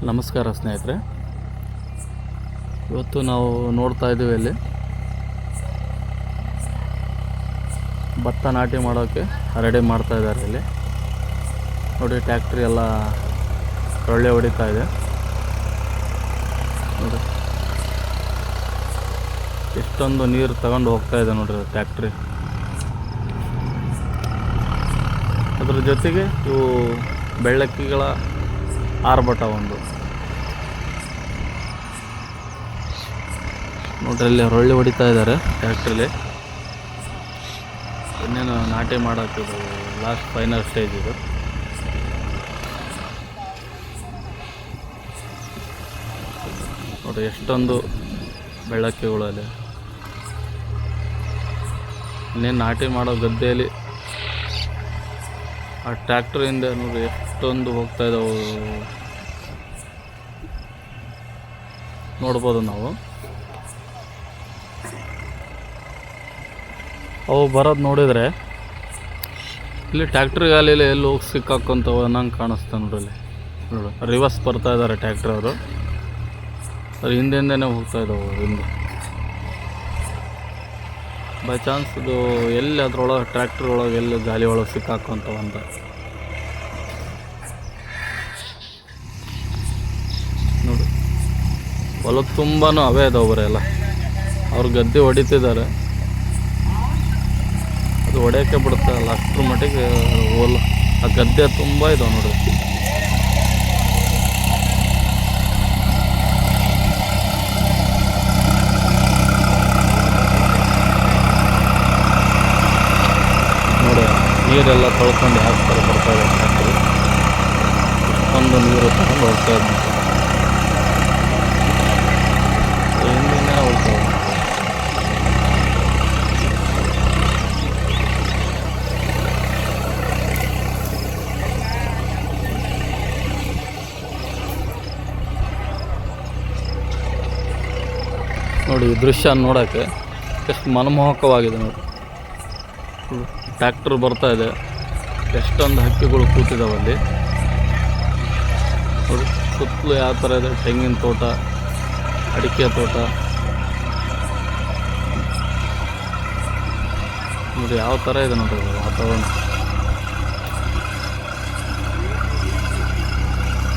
ನಮಸ್ಕಾರ ಸ್ನೇಹಿತರೆ. ಇವತ್ತು ನಾವು ನೋಡ್ತಾ ಇದ್ದೀವಿ ಇಲ್ಲಿ ಭತ್ತ ನಾಟಿ ಮಾಡೋಕ್ಕೆ ರೆಡಿ ಮಾಡ್ತಾ ಇದ್ದಾರೆ. ಇಲ್ಲಿ ನೋಡಿ, ಟ್ಯಾಕ್ಟ್ರಿ ಎಲ್ಲ ಒಳ್ಳೆ ಹೊಡಿತಾ ಇದೆ. ನೋಡಿ ಎಷ್ಟೊಂದು ನೀರು ತಗೊಂಡು ಹೋಗ್ತಾ ಇದೆ ನೋಡ್ರಿ ಟ್ಯಾಕ್ಟ್ರಿ. ಅದ್ರ ಜೊತೆಗೆ ಇವು ಬೆಳ್ಳಕ್ಕಿಗಳ ಆರ್ಭಟ ಒಂದು ನೋಡ್ರಿ, ಅಲ್ಲಿ ರೊಳ್ಳೆ ಹೊಡಿತಾ ಇದ್ದಾರೆ ಟ್ಯಾಕ್ಟ್ರಿಲಿ. ಇನ್ನೇನು ನಾಟಿ ಮಾಡೋಕ್ಕಿದು ಲಾಸ್ಟ್ ಫೈನಲ್ ಸ್ಟೇಜ್ ಇದು. ನೋಡಿ ಎಷ್ಟೊಂದು ಬೆಳ್ಳಕ್ಕಿಗಳಲ್ಲಿ ಇನ್ನೇನು ನಾಟಿ ಮಾಡೋ ಗದ್ದೆಯಲ್ಲಿ ಆ ಟ್ಯಾಕ್ಟ್ರಿಂದ ನೋಡಿ ಎಷ್ಟೊಂದು ಹೋಗ್ತಾ ಇದ್ದಾವೆ ನೋಡ್ಬೋದು ನಾವು. ಅವು ಬರೋದು ನೋಡಿದರೆ ಇಲ್ಲಿ ಟ್ಯಾಕ್ಟ್ರಿ ಗಾಲಿಯಲ್ಲಿ ಎಲ್ಲಿ ಹೋಗಿ ಸಿಕ್ಕಾಕೊಂತವ ಅನ್ನಂಗೆ ಕಾಣಿಸ್ತಾ ನೋಡ್ರಿ. ನೋಡು, ರಿವರ್ಸ್ ಬರ್ತಾ ಇದ್ದಾರೆ ಟ್ಯಾಕ್ಟ್ರಿ ಅವರು. ಅದು ಹಿಂದೆನೇ ಹೋಗ್ತಾ ಇದ್ದಾವೆ ಹಿಂದೆ. ಬೈ ಚಾನ್ಸ್ ಇದು ಎಲ್ಲಿ ಅದ್ರೊಳಗೆ ಟ್ರ್ಯಾಕ್ಟ್ರ್ ಒಳಗೆ ಎಲ್ಲಿ ಗಾಲಿ ಒಳಗೆ ಸಿಕ್ಕಾಕೊಂತವಂತ. ನೋಡಿ ಹೊಲದ ತುಂಬಾ ಅವೇ ಇದಾವೆ ಬರೀ ಎಲ್ಲ. ಅವ್ರು ಗದ್ದೆ ಹೊಡಿತಿದ್ದಾರೆ, ಅದು ಹೊಡೆಯೋಕ್ಕೆ ಬಿಡುತ್ತಲ್ಲ ಅಷ್ಟರ ಮಟ್ಟಿಗೆ ಹೊಲ ಆ ಗದ್ದೆ ತುಂಬ ಇದಾವೆ ನೋಡ್ರಿ. ನೋಡಿ ನೀರೆಲ್ಲ ತೊಳ್ಕೊಂಡು ಹಾಕ್ತಾರೆ ಬರ್ತಾ ಇದೆ ಟ್ಯಾಕ್ಟ್ರಿ. ಇಷ್ಟೊಂದು ನೀರು ತಗೊಂಡು ಹೋಗ್ತಾ ಇದೆ. ಹಿಂದಿನ ಹೋಗ್ತಾ ಇದೆ. ನೋಡಿ ಈ ದೃಶ್ಯ ನೋಡೋಕ್ಕೆ ಎಷ್ಟು ಮನಮೋಹಕವಾಗಿದೆ ನೋಡಿ. ಟ್ಯಾಕ್ಟ್ರ್ ಬರ್ತಾ ಇದೆ, ಎಷ್ಟೊಂದು ಹಕ್ಕಿಗಳು ಕೂತಿದ್ದಾವಲ್ಲಿ ನೋಡಿ. ಸುತ್ತಲೂ ಯಾವ ಥರ ಇದೆ, ತೆಂಗಿನ ತೋಟ, ಅಡಿಕೆ ತೋಟ ನೋಡಿ ಯಾವ ಥರ ಇದೆ ನೋಡಿ ವಾತಾವರಣ.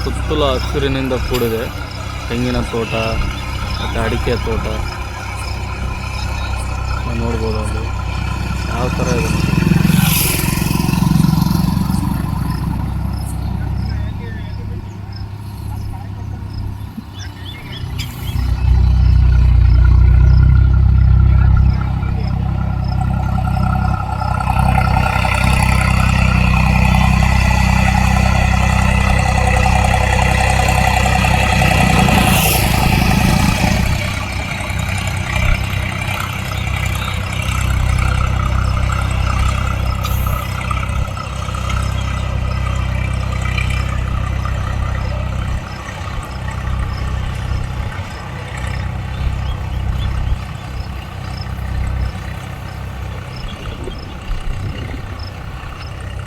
ಸುತ್ತಲೂ ಹಸಿರಿನಿಂದ ಕೂಡಿದೆ, ತೆಂಗಿನ ತೋಟ ಮತ್ತು ಅಡಿಕೆ ತೋಟ ನೋಡ್ಬೋದು ಅಲ್ಲಿ ಯಾವ ಥರ ಇದೆ ನೋಡಿ.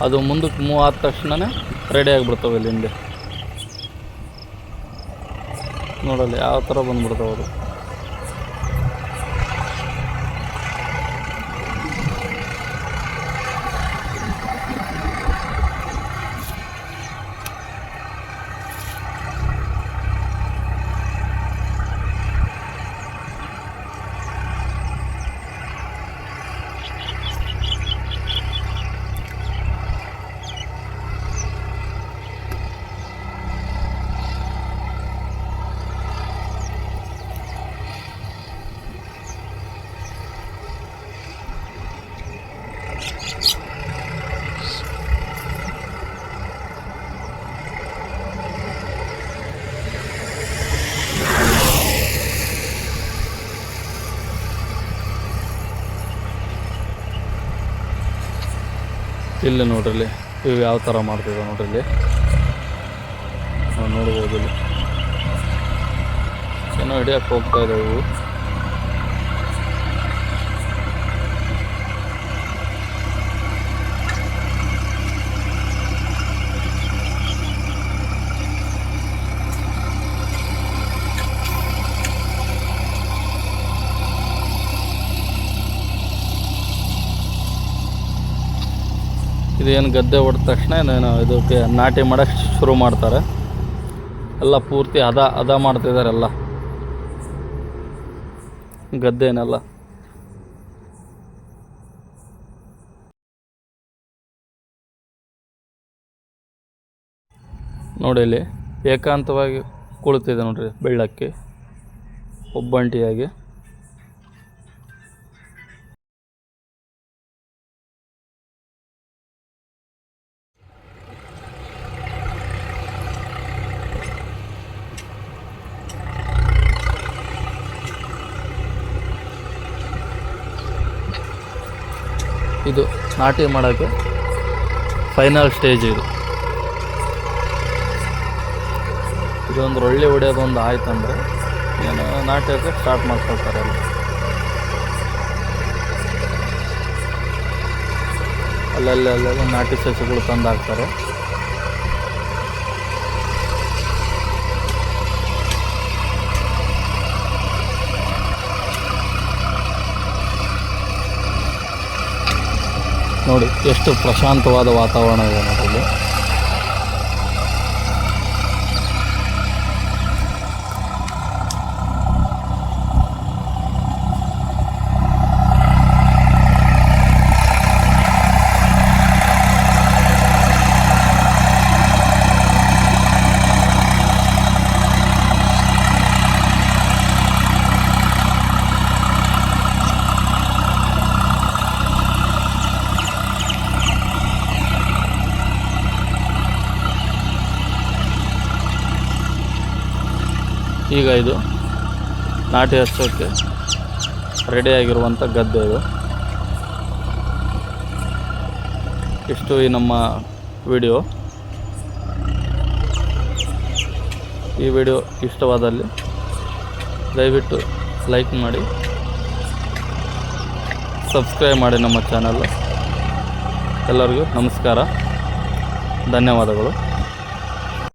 ಅದು ಮುಂದಕ್ಕೆ ಮೂವ್ ಆದ ತಕ್ಷಣವೇ ರೆಡಿ ಆಗಿಬಿಡ್ತಾವೆ ಇಲ್ಲಿ ಹಿಂದೆ. ನೋಡಲ್ಲಿ ಯಾವ ಥರ ಬಂದುಬಿಡ್ತಾವೆ ಅದು. ಇಲ್ಲಿ ನೋಡ್ರಿ, ಇವು ಯಾವ ಥರ ಮಾಡ್ತಿದ್ದಾವೆ ನೋಡ್ರಿ. ಇಲ್ಲಿ ನಾವು ನೋಡ್ಬೋದು, ಇಲ್ಲಿ ಏನೋ ಹಿಡಿಯೋಕ್ಕೆ ಹೋಗ್ತಾ ಇದ್ದಾವೆ ಇವು. ಇದೇನು ಗದ್ದೆ ಹೊಡೆದ ತಕ್ಷಣ ಏನು ಇದಕ್ಕೆ ನಾಟಿ ಮಾಡೋಕ್ಕೆ ಶುರು ಮಾಡ್ತಾರೆ. ಎಲ್ಲ ಪೂರ್ತಿ ಹದ ಮಾಡ್ತಿದ್ದಾರೆ ಎಲ್ಲ ಗದ್ದೆನೆಲ್ಲ. ನೋಡಿ ಇಲ್ಲಿ ಏಕಾಂತವಾಗಿ ಕುಳಿತಿದೆ ನೋಡ್ರಿ ಬೆಳ್ಳಕ್ಕಿ ಒಬ್ಬಂಟಿಯಾಗಿ. ಇದು ನಾಟಿ ಮಾಡೋಕ್ಕೆ ಫೈನಲ್ ಸ್ಟೇಜ್ ಇದು. ಇದೊಂದು ಒಳ್ಳೆ ಹೊಡೆಯೋದೊಂದು ಆಯ್ತಂದರೆ ಏನು ನಾಟ್ಯಕ್ಕೆ ಸ್ಟಾರ್ಟ್ ಮಾಡ್ಕೊಳ್ತಾರೆ ಅಲ್ಲಿ. ಅಲ್ಲೆಲ್ಲ ನಾಟಿ ಸಸಿಗಳು ತಂದು ಹಾಕ್ತಾರೆ. ನೋಡಿ ಎಷ್ಟು ಪ್ರಶಾಂತವಾದ ವಾತಾವರಣ ಇದೆ ನೋಡಿ. ಈಗ ಇದು ನಾಟಿ ಹಚ್ಚೋಕ್ಕೆ ರೆಡಿಯಾಗಿರುವಂಥ ಗದ್ದೆ ಇದು. ಇಷ್ಟು ಈ ನಮ್ಮ ವಿಡಿಯೋ. ಈ ವಿಡಿಯೋ ಇಷ್ಟವಾದಲ್ಲಿ ದಯವಿಟ್ಟು ಲೈಕ್ ಮಾಡಿ, ಸಬ್ಸ್ಕ್ರೈಬ್ ಮಾಡಿ ನಮ್ಮ ಚಾನಲ್. ಎಲ್ಲರಿಗೂ ನಮಸ್ಕಾರ, ಧನ್ಯವಾದಗಳು.